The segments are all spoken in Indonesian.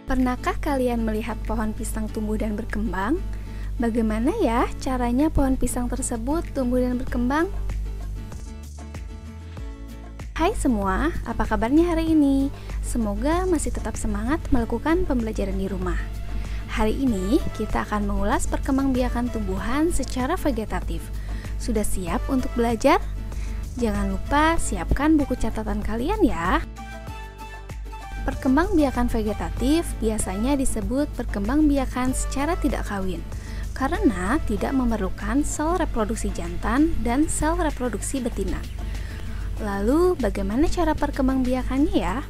Pernahkah kalian melihat pohon pisang tumbuh dan berkembang? Bagaimana ya caranya pohon pisang tersebut tumbuh dan berkembang? Hai semua, apa kabarnya hari ini? Semoga masih tetap semangat melakukan pembelajaran di rumah. Hari ini kita akan mengulas perkembangbiakan tumbuhan secara vegetatif. Sudah siap untuk belajar? Jangan lupa siapkan buku catatan kalian ya. Perkembangbiakan vegetatif biasanya disebut perkembangbiakan secara tidak kawin karena tidak memerlukan sel reproduksi jantan dan sel reproduksi betina. Lalu bagaimana cara perkembangbiakannya ya?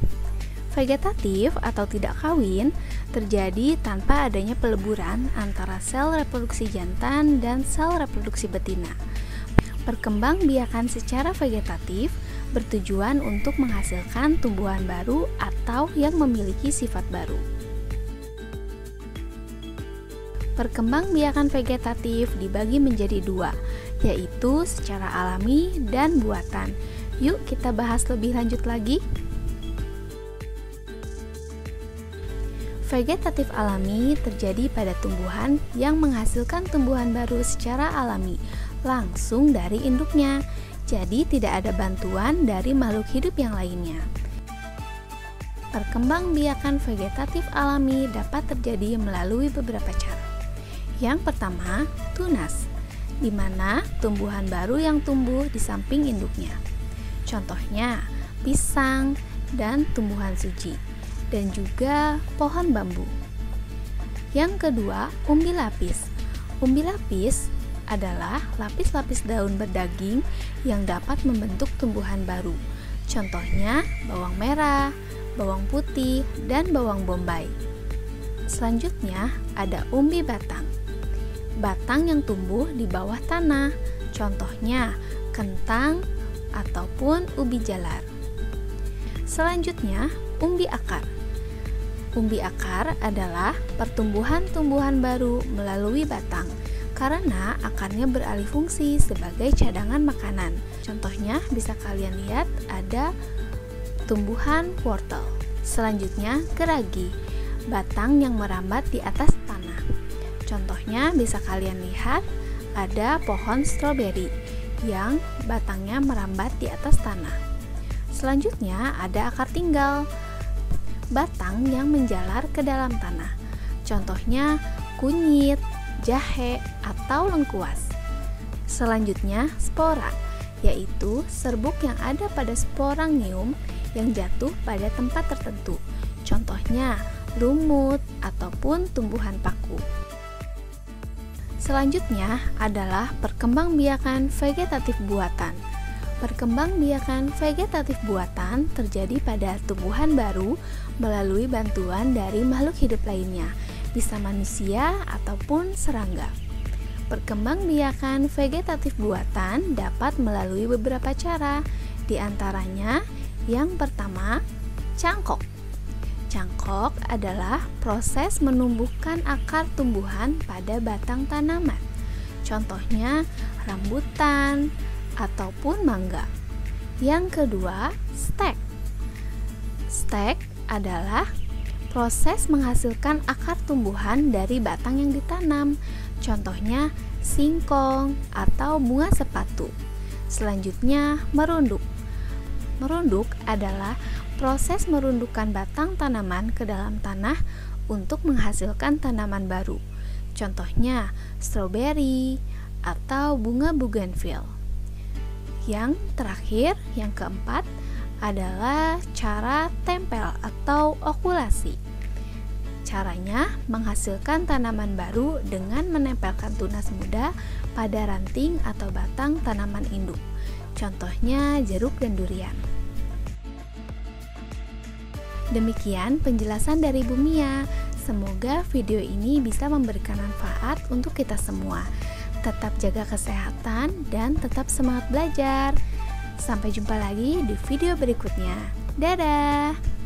Vegetatif atau tidak kawin terjadi tanpa adanya peleburan antara sel reproduksi jantan dan sel reproduksi betina. Perkembangbiakan secara vegetatif bertujuan untuk menghasilkan tumbuhan baru atau yang memiliki sifat baru. Perkembangbiakan vegetatif dibagi menjadi dua, yaitu secara alami dan buatan. Yuk kita bahas lebih lanjut lagi. Vegetatif alami terjadi pada tumbuhan yang menghasilkan tumbuhan baru secara alami, langsung dari induknya. Jadi tidak ada bantuan dari makhluk hidup yang lainnya. Perkembangbiakan vegetatif alami dapat terjadi melalui beberapa cara. Yang pertama, tunas, di mana tumbuhan baru yang tumbuh di samping induknya. Contohnya, pisang dan tumbuhan suji, dan juga pohon bambu. Yang kedua, umbi lapis. Umbi lapis adalah lapis-lapis daun berdaging yang dapat membentuk tumbuhan baru. Contohnya bawang merah, bawang putih, dan bawang bombay. Selanjutnya ada umbi batang. Batang yang tumbuh di bawah tanah. Contohnya kentang ataupun ubi jalar. Selanjutnya umbi akar. Umbi akar adalah pertumbuhan tumbuhan baru melalui batang karena akarnya beralih fungsi sebagai cadangan makanan. Contohnya bisa kalian lihat ada tumbuhan wortel. Selanjutnya geragi, batang yang merambat di atas tanah. Contohnya bisa kalian lihat ada pohon stroberi yang batangnya merambat di atas tanah. Selanjutnya ada akar tinggal, batang yang menjalar ke dalam tanah. Contohnya kunyit, jahe, atau lengkuas. Selanjutnya spora, yaitu serbuk yang ada pada sporangium yang jatuh pada tempat tertentu. Contohnya lumut ataupun tumbuhan paku. Selanjutnya adalah perkembangbiakan vegetatif buatan. Perkembangbiakan vegetatif buatan terjadi pada tumbuhan baru melalui bantuan dari makhluk hidup lainnya, bisa manusia ataupun serangga. Perkembangbiakan vegetatif buatan dapat melalui beberapa cara, di antaranya yang pertama, cangkok. Cangkok adalah proses menumbuhkan akar tumbuhan pada batang tanaman. Contohnya rambutan ataupun mangga. Yang kedua, stek. Stek adalah proses menghasilkan akar tumbuhan dari batang yang ditanam. Contohnya singkong atau bunga sepatu. Selanjutnya merunduk. Merunduk adalah proses merundukkan batang tanaman ke dalam tanah untuk menghasilkan tanaman baru. Contohnya stroberi atau bunga bougainville. Yang terakhir, yang keempat, adalah cara tempel atau okulasi. Caranya menghasilkan tanaman baru dengan menempelkan tunas muda pada ranting atau batang tanaman induk. Contohnya jeruk dan durian. Demikian penjelasan dari Bu Mia. Semoga video ini bisa memberikan manfaat untuk kita semua. Tetap jaga kesehatan dan tetap semangat belajar. Sampai jumpa lagi di video berikutnya. Dadah!